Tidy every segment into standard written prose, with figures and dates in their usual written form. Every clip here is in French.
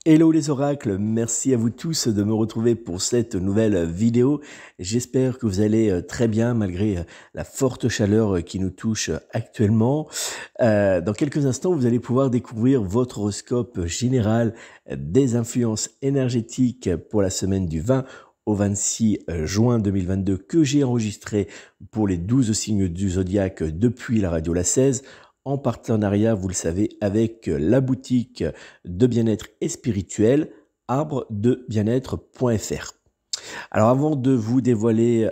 Hello les oracles, merci à vous tous de me retrouver pour cette nouvelle vidéo. J'espère que vous allez très bien malgré la forte chaleur qui nous touche actuellement. Dans quelques instants, vous allez pouvoir découvrir votre horoscope général des influences énergétiques pour la semaine du 20 au 26 juin 2022 que j'ai enregistré pour les 12 signes du zodiaque depuis la radio La 16. En partenariat, vous le savez, avec la boutique de bien-être et spirituel, arbredebienêtre.fr. Alors avant de vous dévoiler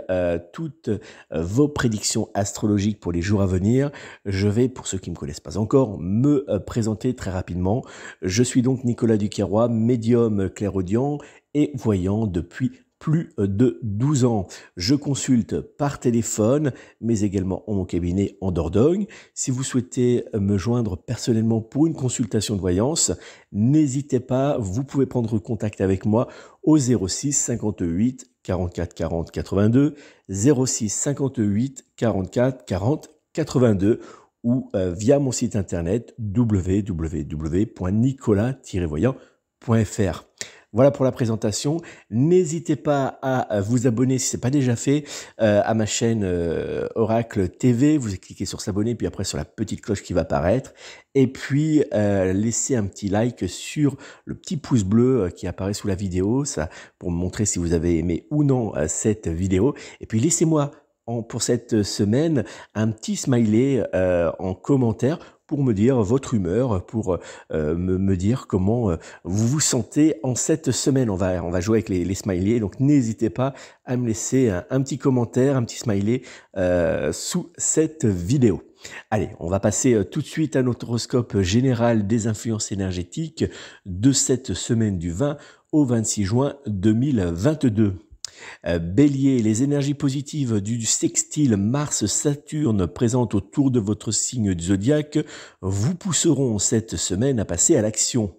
toutes vos prédictions astrologiques pour les jours à venir, je vais, pour ceux qui ne me connaissent pas encore, me présenter très rapidement. Je suis donc Nicolas Duquerrois, médium clairaudient et voyant depuis plus de 12 ans. Je consulte par téléphone, mais également en mon cabinet en Dordogne. Si vous souhaitez me joindre personnellement pour une consultation de voyance, n'hésitez pas, vous pouvez prendre contact avec moi au 06 58 44 40 82, 06 58 44 40 82 ou via mon site internet www.nicolas-voyant.fr. Voilà pour la présentation. N'hésitez pas à vous abonner si ce n'est pas déjà fait à ma chaîne Oracle TV. Vous cliquez sur s'abonner, puis après sur la petite cloche qui va apparaître. Et puis laissez un petit like sur le petit pouce bleu qui apparaît sous la vidéo, ça pour me montrer si vous avez aimé ou non cette vidéo. Et puis laissez-moi pour cette semaine un petit smiley en commentaire pour me dire votre humeur, pour me dire comment vous vous sentez en cette semaine. On va jouer avec les smileys, donc n'hésitez pas à me laisser un petit commentaire, un petit smiley sous cette vidéo. Allez, on va passer tout de suite à notre horoscope général des influences énergétiques de cette semaine du 20 au 26 juin 2022. Bélier, les énergies positives du sextile Mars-Saturne présentes autour de votre signe du zodiaque vous pousseront cette semaine à passer à l'action.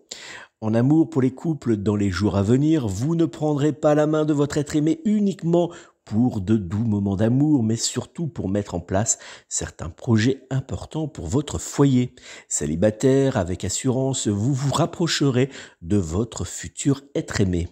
En amour pour les couples, dans les jours à venir, vous ne prendrez pas la main de votre être aimé uniquement pour de doux moments d'amour, mais surtout pour mettre en place certains projets importants pour votre foyer. Célibataire, avec assurance, vous vous rapprocherez de votre futur être aimé.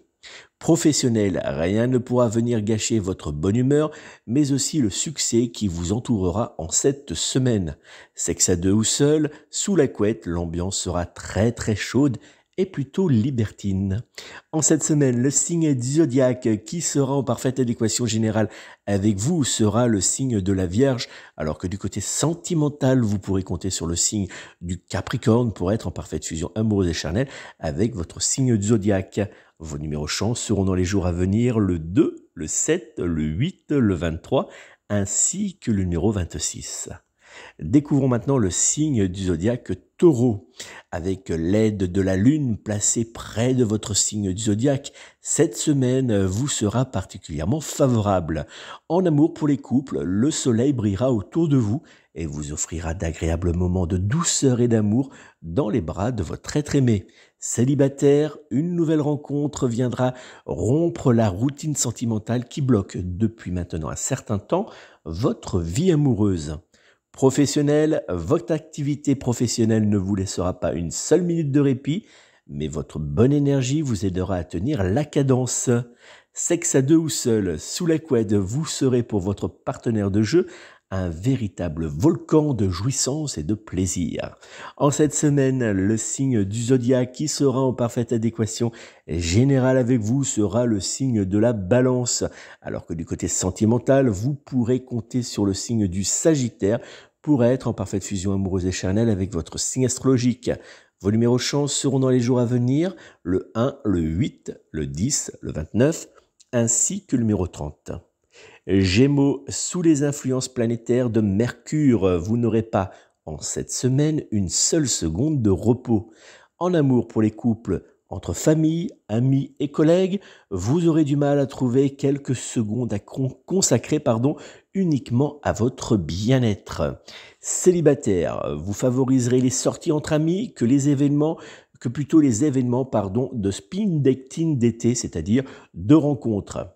Professionnel, rien ne pourra venir gâcher votre bonne humeur, mais aussi le succès qui vous entourera en cette semaine. Sexe à deux ou seul, sous la couette, l'ambiance sera très chaude et plutôt libertine. En cette semaine, le signe du zodiaque qui sera en parfaite adéquation générale avec vous sera le signe de la Vierge, alors que du côté sentimental, vous pourrez compter sur le signe du Capricorne pour être en parfaite fusion amoureuse et charnelle avec votre signe du zodiaque. Vos numéros chance seront dans les jours à venir le 2, le 7, le 8, le 23, ainsi que le numéro 26. Découvrons maintenant le signe du zodiaque Taureau. Avec l'aide de la Lune placée près de votre signe du zodiaque, cette semaine vous sera particulièrement favorable. En amour pour les couples, le soleil brillera autour de vous et vous offrira d'agréables moments de douceur et d'amour dans les bras de votre être aimé. Célibataire, une nouvelle rencontre viendra rompre la routine sentimentale qui bloque depuis maintenant un certain temps votre vie amoureuse. Professionnel, votre activité professionnelle ne vous laissera pas une seule minute de répit, mais votre bonne énergie vous aidera à tenir la cadence. Sexe à deux ou seul, sous la couette, vous serez pour votre partenaire de jeu un véritable volcan de jouissance et de plaisir. En cette semaine, le signe du zodiaque qui sera en parfaite adéquation générale avec vous sera le signe de la Balance, alors que du côté sentimental, vous pourrez compter sur le signe du Sagittaire pour être en parfaite fusion amoureuse et charnelle avec votre signe astrologique. Vos numéros chance seront dans les jours à venir, le 1, le 8, le 10, le 29, ainsi que le numéro 30. Gémeaux, sous les influences planétaires de Mercure, vous n'aurez pas en cette semaine une seule seconde de repos. En amour pour les couples, entre famille, amis et collègues, vous aurez du mal à trouver quelques secondes à consacrer uniquement à votre bien-être. Célibataire, vous favoriserez les sorties entre amis que les événements de speed dating d'été, c'est-à-dire de rencontres.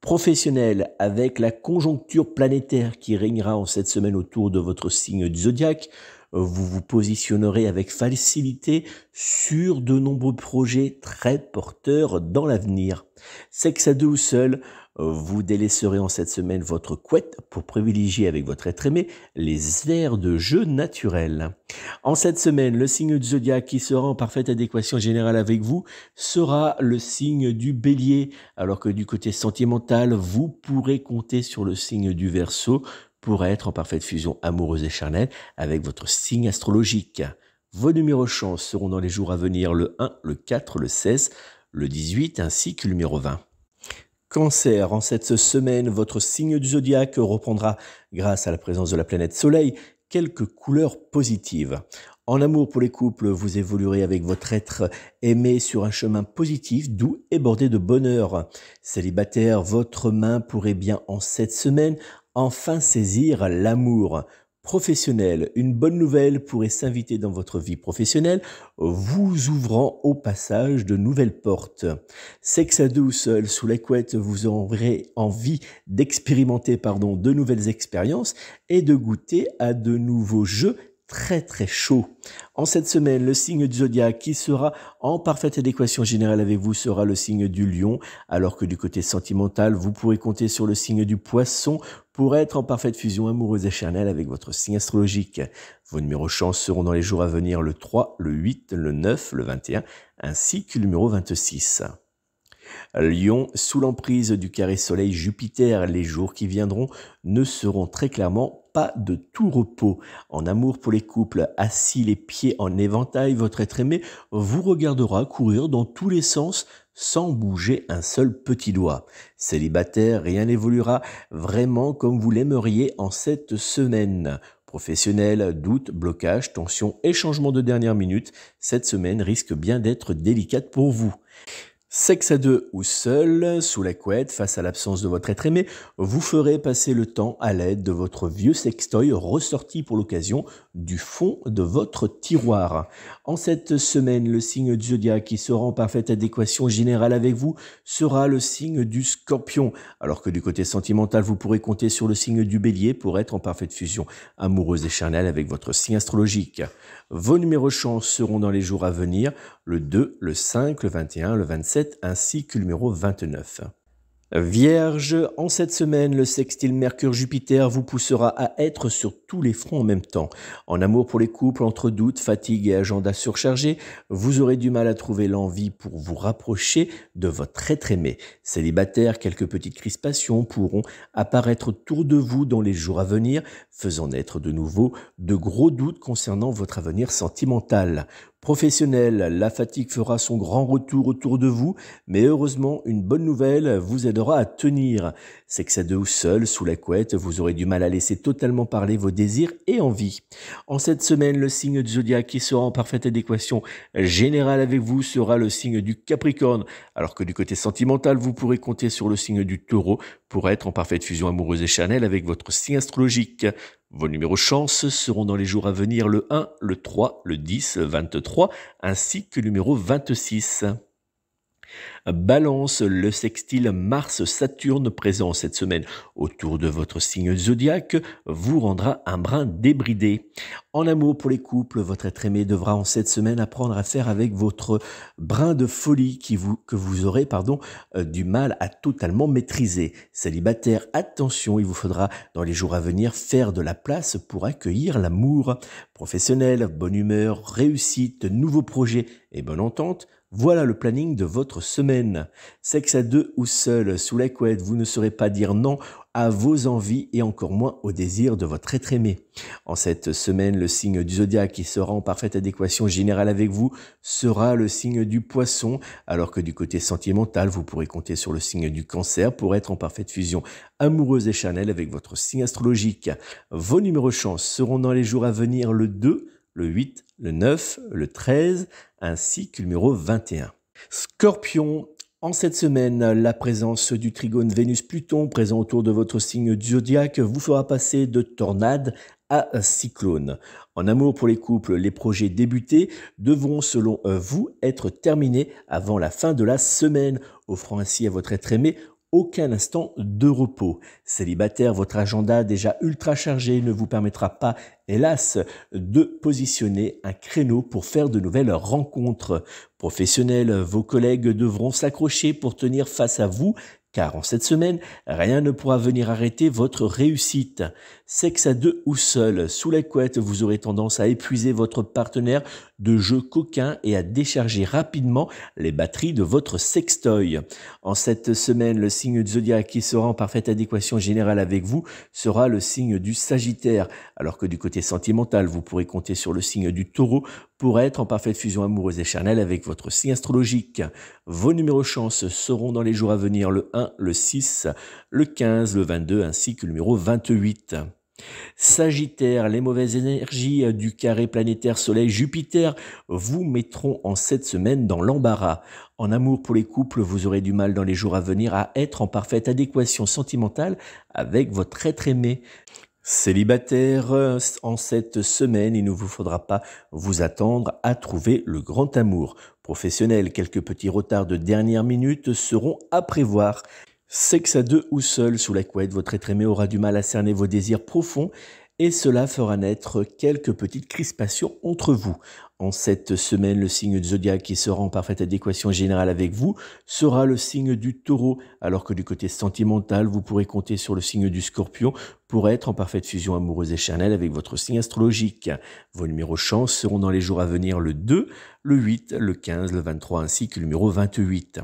Professionnel, avec la conjoncture planétaire qui régnera en cette semaine autour de votre signe du zodiaque, vous vous positionnerez avec facilité sur de nombreux projets très porteurs dans l'avenir. Sexe à deux ou seul, vous délaisserez en cette semaine votre couette pour privilégier avec votre être aimé les aires de jeu naturels. En cette semaine, le signe du zodiaque qui sera en parfaite adéquation générale avec vous sera le signe du Bélier, alors que du côté sentimental, vous pourrez compter sur le signe du Verseau pour être en parfaite fusion amoureuse et charnelle avec votre signe astrologique. Vos numéros chance seront dans les jours à venir le 1, le 4, le 16, le 18 ainsi que le numéro 20. Cancer, en cette semaine, votre signe du zodiaque reprendra, grâce à la présence de la planète Soleil, quelques couleurs positives. En amour pour les couples, vous évoluerez avec votre être aimé sur un chemin positif, doux et bordé de bonheur. Célibataire, votre main pourrait bien en cette semaine enfin saisir l'amour. Professionnel, une bonne nouvelle pourrait s'inviter dans votre vie professionnelle, vous ouvrant au passage de nouvelles portes. Sexe à deux ou seul, sous la couette, vous aurez envie d'expérimenter de nouvelles expériences et de goûter à de nouveaux jeux très chauds. En cette semaine, le signe du zodiaque qui sera en parfaite adéquation générale avec vous sera le signe du lion, alors que du côté sentimental, vous pourrez compter sur le signe du poisson pour être en parfaite fusion amoureuse et charnelle avec votre signe astrologique. Vos numéros chance seront dans les jours à venir le 3, le 8, le 9, le 21, ainsi que le numéro 26. Lion, sous l'emprise du carré Soleil-Jupiter, les jours qui viendront ne seront très clairement pas de tout repos. En amour pour les couples, assis les pieds en éventail, votre être aimé vous regardera courir dans tous les sens sans bouger un seul petit doigt. Célibataire, rien n'évoluera vraiment comme vous l'aimeriez en cette semaine. Professionnel, doute, blocage, tension et changement de dernière minute, cette semaine risque bien d'être délicate pour vous. Sexe à deux ou seul, sous la couette, face à l'absence de votre être aimé, vous ferez passer le temps à l'aide de votre vieux sextoy ressorti pour l'occasion du fond de votre tiroir. En cette semaine, le signe du zodiaque qui sera en parfaite adéquation générale avec vous sera le signe du Scorpion, alors que du côté sentimental, vous pourrez compter sur le signe du Bélier pour être en parfaite fusion amoureuse et charnelle avec votre signe astrologique. Vos numéros chance seront dans les jours à venir le 2, le 5, le 21, le 27 ainsi que le numéro 29. Vierge, en cette semaine, le sextile Mercure-Jupiter vous poussera à être sur tous les fronts en même temps. En amour pour les couples, entre doutes, fatigue et agenda surchargé, vous aurez du mal à trouver l'envie pour vous rapprocher de votre être aimé. Célibataire, quelques petites crispations pourront apparaître autour de vous dans les jours à venir, faisant naître de nouveau de gros doutes concernant votre avenir sentimental. Professionnel, la fatigue fera son grand retour autour de vous, mais heureusement, une bonne nouvelle vous aidera à tenir. Sexe à deux ou seul, sous la couette, vous aurez du mal à laisser totalement parler vos désirs et envies. En cette semaine, le signe du zodiaque qui sera en parfaite adéquation générale avec vous sera le signe du Capricorne, alors que du côté sentimental, vous pourrez compter sur le signe du Taureau pour être en parfaite fusion amoureuse et charnelle avec votre signe astrologique. Vos numéros chance seront dans les jours à venir le 1, le 3, le 10, le 23, ainsi que le numéro 26. Balance, le sextile Mars-Saturne présent cette semaine autour de votre signe zodiaque vous rendra un brin débridé. En amour pour les couples, votre être aimé devra en cette semaine apprendre à faire avec votre brin de folie que vous aurez du mal à totalement maîtriser. Célibataire, attention, il vous faudra dans les jours à venir faire de la place pour accueillir l'amour. Professionnel, bonne humeur, réussite, nouveaux projets et bonne entente. Voilà le planning de votre semaine. Sexe à deux ou seul, sous la couette, vous ne saurez pas dire non à vos envies et encore moins aux désirs de votre être aimé. En cette semaine, le signe du zodiaque qui sera en parfaite adéquation générale avec vous sera le signe du Poisson, alors que du côté sentimental, vous pourrez compter sur le signe du Cancer pour être en parfaite fusion amoureuse et charnelle avec votre signe astrologique. Vos numéros chance seront dans les jours à venir le 2, le 8, le 9, le 13, ainsi que le numéro 21. Scorpion, en cette semaine, la présence du trigone Vénus-Pluton présent autour de votre signe du zodiaque vous fera passer de tornade à cyclone. En amour pour les couples, les projets débutés devront selon vous être terminés avant la fin de la semaine, offrant ainsi à votre être aimé aucun instant de repos. Célibataire, votre agenda déjà ultra chargé ne vous permettra pas, hélas, de positionner un créneau pour faire de nouvelles rencontres. Professionnels, vos collègues devront s'accrocher pour tenir face à vous, car en cette semaine, rien ne pourra venir arrêter votre réussite. Sexe à deux ou seul, sous la couette, vous aurez tendance à épuiser votre partenaire de jeux coquins et à décharger rapidement les batteries de votre sextoy. En cette semaine, le signe du zodiaque qui sera en parfaite adéquation générale avec vous sera le signe du Sagittaire, alors que du côté sentimental, vous pourrez compter sur le signe du Taureau pour être en parfaite fusion amoureuse et charnelle avec votre signe astrologique. Vos numéros chance seront dans les jours à venir le 1, le 6, le 15, le 22 ainsi que le numéro 28. Sagittaire, les mauvaises énergies du carré planétaire Soleil-Jupiter vous mettront en cette semaine dans l'embarras. En amour pour les couples, vous aurez du mal dans les jours à venir à être en parfaite adéquation sentimentale avec votre être aimé. Célibataire, en cette semaine, il ne vous faudra pas vous attendre à trouver le grand amour. Professionnel, quelques petits retards de dernière minute seront à prévoir. Sexe à deux ou seul sous la couette, votre être aimé aura du mal à cerner vos désirs profonds et cela fera naître quelques petites crispations entre vous. En cette semaine, le signe du zodiaque qui sera en parfaite adéquation générale avec vous sera le signe du Taureau, alors que du côté sentimental, vous pourrez compter sur le signe du Scorpion pour être en parfaite fusion amoureuse et charnelle avec votre signe astrologique. Vos numéros chance seront dans les jours à venir le 2, le 8, le 15, le 23 ainsi que le numéro 28.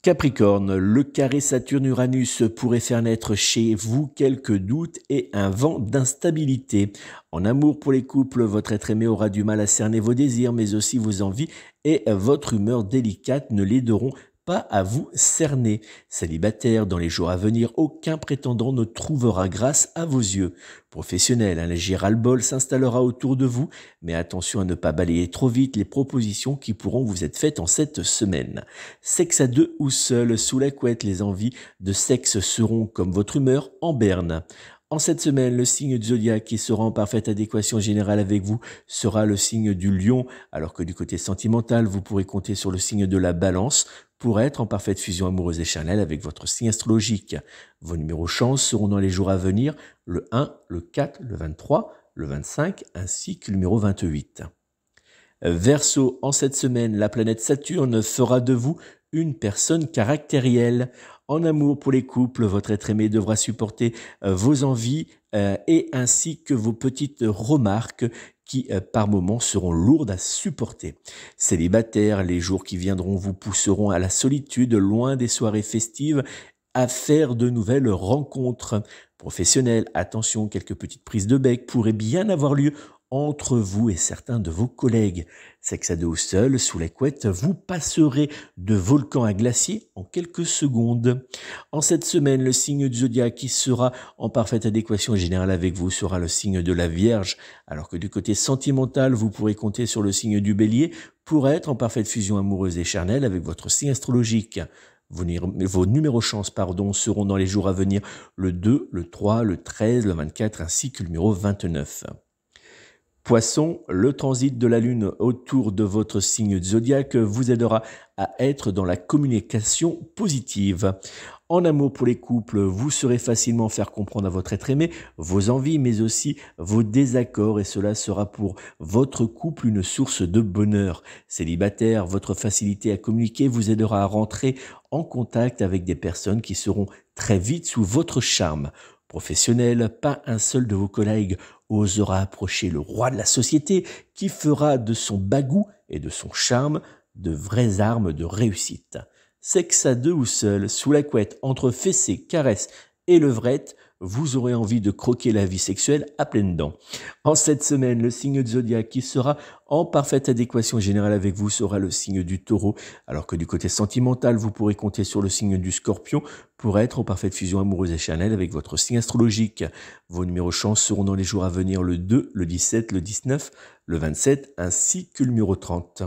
Capricorne, le carré Saturne-Uranus pourrait faire naître chez vous quelques doutes et un vent d'instabilité. En amour pour les couples, votre être aimé aura du mal à cerner vos désirs, mais aussi vos envies et votre humeur délicate ne l'aideront pas à vous cerner. Célibataire, dans les jours à venir, aucun prétendant ne trouvera grâce à vos yeux. Professionnel, un léger ras-le-bol s'installera autour de vous, mais attention à ne pas balayer trop vite les propositions qui pourront vous être faites en cette semaine. Sexe à deux ou seul, sous la couette, les envies de sexe seront, comme votre humeur, en berne. En cette semaine, le signe du zodiaque qui sera en parfaite adéquation générale avec vous sera le signe du lion, alors que du côté sentimental, vous pourrez compter sur le signe de la balance pour être en parfaite fusion amoureuse et charnelle avec votre signe astrologique. Vos numéros chance seront dans les jours à venir le 1, le 4, le 23, le 25 ainsi que le numéro 28. Verseau, en cette semaine, la planète Saturne fera de vous une personne caractérielle. En amour pour les couples, votre être aimé devra supporter vos envies et ainsi que vos petites remarques qui par moments seront lourdes à supporter. Célibataire, les jours qui viendront vous pousseront à la solitude, loin des soirées festives, à faire de nouvelles rencontres. Professionnels, attention, quelques petites prises de bec pourraient bien avoir lieu entre vous et certains de vos collègues. Sexe à deux ou seul, sous la couette, vous passerez de volcan à glacier en quelques secondes. En cette semaine, le signe du zodiaque qui sera en parfaite adéquation générale avec vous sera le signe de la Vierge, alors que du côté sentimental, vous pourrez compter sur le signe du Bélier pour être en parfaite fusion amoureuse et charnelle avec votre signe astrologique. Vos numéros chance seront dans les jours à venir le 2, le 3, le 13, le 24 ainsi que le numéro 29. Poisson, le transit de la Lune autour de votre signe zodiaque vous aidera à être dans la communication positive. En amour pour les couples, vous saurez facilement faire comprendre à votre être aimé vos envies, mais aussi vos désaccords, et cela sera pour votre couple une source de bonheur. Célibataire, votre facilité à communiquer vous aidera à rentrer en contact avec des personnes qui seront très vite sous votre charme. Professionnel, pas un seul de vos collègues osera approcher le roi de la société qui fera de son bagou et de son charme de vraies armes de réussite. Sexe à deux ou seul, sous la couette, entre fessées, caresses et levrette, vous aurez envie de croquer la vie sexuelle à pleines dents. En cette semaine, le signe du zodiaque qui sera en parfaite adéquation générale avec vous sera le signe du Taureau, alors que du côté sentimental, vous pourrez compter sur le signe du Scorpion pour être en parfaite fusion amoureuse et charnelle avec votre signe astrologique. Vos numéros chance seront dans les jours à venir le 2, le 17, le 19, le 27 ainsi que le numéro 30.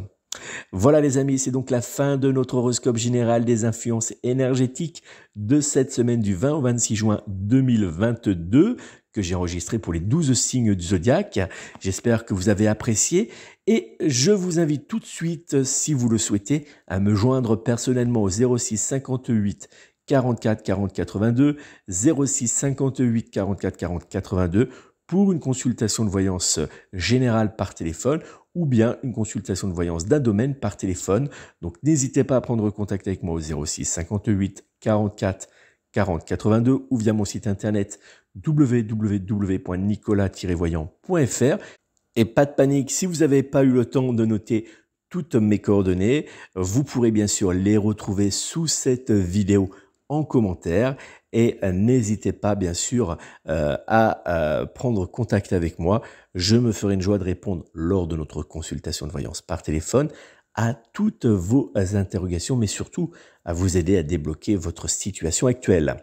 Voilà les amis, c'est donc la fin de notre horoscope général des influences énergétiques de cette semaine du 20 au 26 juin 2022 que j'ai enregistré pour les 12 signes du zodiaque. J'espère que vous avez apprécié et je vous invite tout de suite, si vous le souhaitez, à me joindre personnellement au 06 58 44 40 82, 06 58 44 40 82 pour une consultation de voyance générale par téléphone ou bien une consultation de voyance d'un domaine par téléphone. Donc n'hésitez pas à prendre contact avec moi au 06 58 44 40 82 ou via mon site internet www.nicolas-voyant.fr. Et pas de panique, si vous n'avez pas eu le temps de noter toutes mes coordonnées, vous pourrez bien sûr les retrouver sous cette vidéo en commentaire et n'hésitez pas bien sûr à prendre contact avec moi. Je me ferai une joie de répondre lors de notre consultation de voyance par téléphone à toutes vos interrogations, mais surtout à vous aider à débloquer votre situation actuelle.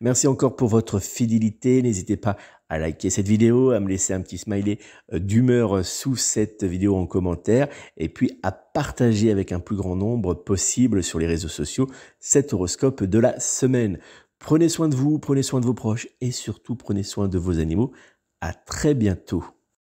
Merci encore pour votre fidélité. N'hésitez pas à liker cette vidéo, à me laisser un petit smiley d'humeur sous cette vidéo en commentaire et puis à partager avec un plus grand nombre possible sur les réseaux sociaux cet horoscope de la semaine. Prenez soin de vous, prenez soin de vos proches et surtout prenez soin de vos animaux. À très bientôt.